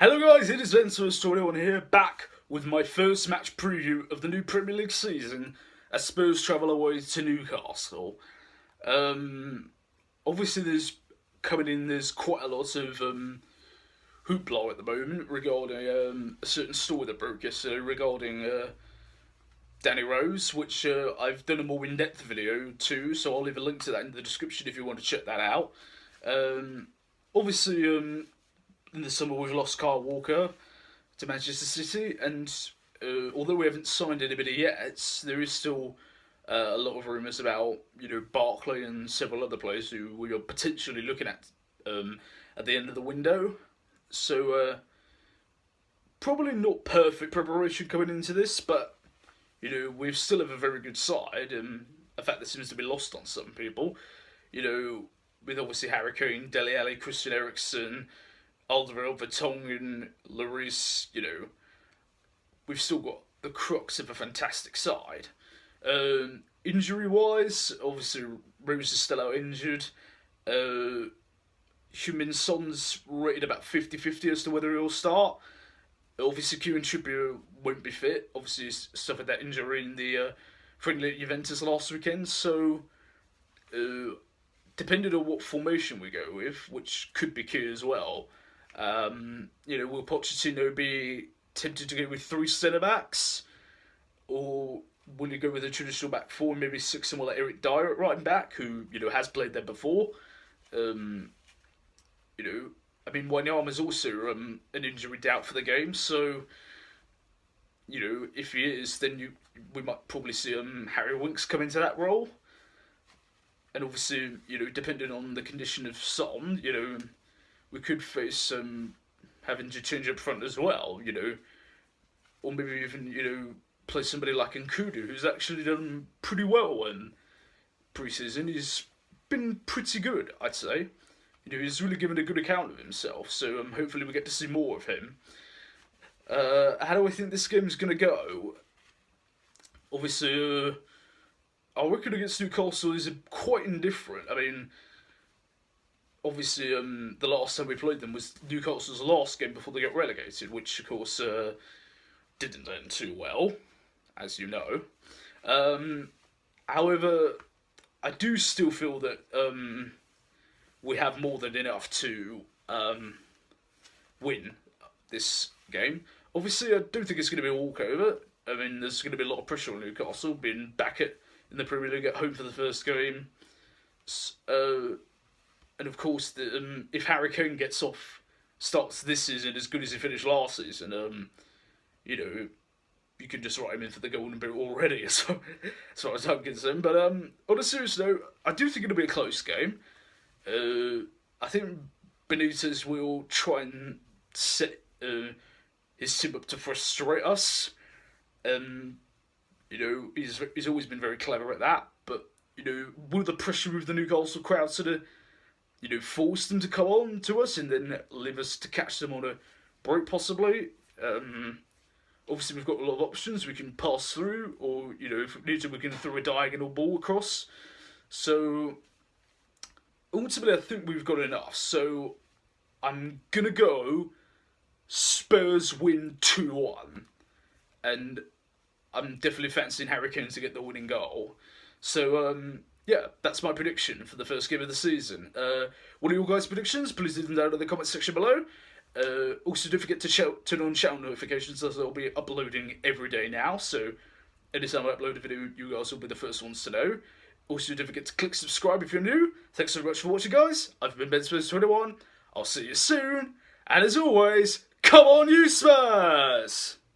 Hello guys, it is Spurs21 here, back with my first match preview of the new Premier League season as Spurs travel away to Newcastle. Obviously there's quite a lot of hoopla at the moment regarding a certain story that broke yesterday regarding Danny Rose, which I've done a more in-depth video too, so I'll leave a link to that in the description if you want to check that out. Obviously, in the summer we've lost Kyle Walker to Manchester City, and although we haven't signed anybody yet, there is still a lot of rumours about Barkley and several other players who we are potentially looking at the end of the window. So probably not perfect preparation coming into this, but we still have a very good side, and a fact that seems to be lost on some people. With obviously Harry Kane, Dele Alli, Christian Eriksen, Alderweireld, Vertonghen, Lloris, we've still got the crux of a fantastic side. Injury-wise, obviously Rose is still out injured. Heung-min Son's rated about 50-50 as to whether he'll start. Obviously Kieran Trippier won't be fit. Obviously he's suffered that injury in the friendly at Juventus last weekend, so depending on what formation we go with, which could be key as well, will Pochettino be tempted to go with 3 centre-backs? Or will he go with a traditional back 4 and maybe stick someone like Eric Dyer at right back, who, has played there before? Wanyama's also an injury doubt for the game, so, if he is, then we might probably see Harry Winks come into that role. And obviously, depending on the condition of Son, we could face having to change up front as well, or maybe even, play somebody like Nkudu, who's actually done pretty well in pre-season. He's been pretty good, I'd say. He's really given a good account of himself, so hopefully we get to see more of him. How do I think this game's going to go? Obviously, our record against Newcastle is quite indifferent. Obviously, the last time we played them was Newcastle's last game before they got relegated, which, of course, didn't end too well, as you know. However, I do still feel that we have more than enough to win this game. Obviously, I don't think it's going to be a walkover. There's going to be a lot of pressure on Newcastle, being back in the Premier League at home for the first game. And of course, if Harry Kane starts this season as good as he finished last season, you can just write him in for the Golden Boot already, as far as I'm concerned. But on a serious note, I do think it'll be a close game. I think Benitez will try and set his team up to frustrate us. He's always been very clever at that, but, will the pressure of the Newcastle crowd sort of, force them to come on to us and then leave us to catch them on a break, possibly? Obviously, we've got a lot of options. We can pass through, or, if we need to, we can throw a diagonal ball across. So, ultimately, I think we've got enough. So, I'm going to go Spurs win 2-1. And I'm definitely fancying Harry Kane to get the winning goal. So, that's my prediction for the first game of the season. What are your guys' predictions? Please leave them down in the comment section below. Also, don't forget to turn on channel notifications, as I'll be uploading every day now. So, anytime I upload a video, you guys will be the first ones to know. Also, don't forget to click subscribe if you're new. Thanks so much for watching, guys. I've been Spurs21. I'll see you soon. And as always, come on, you Spurs!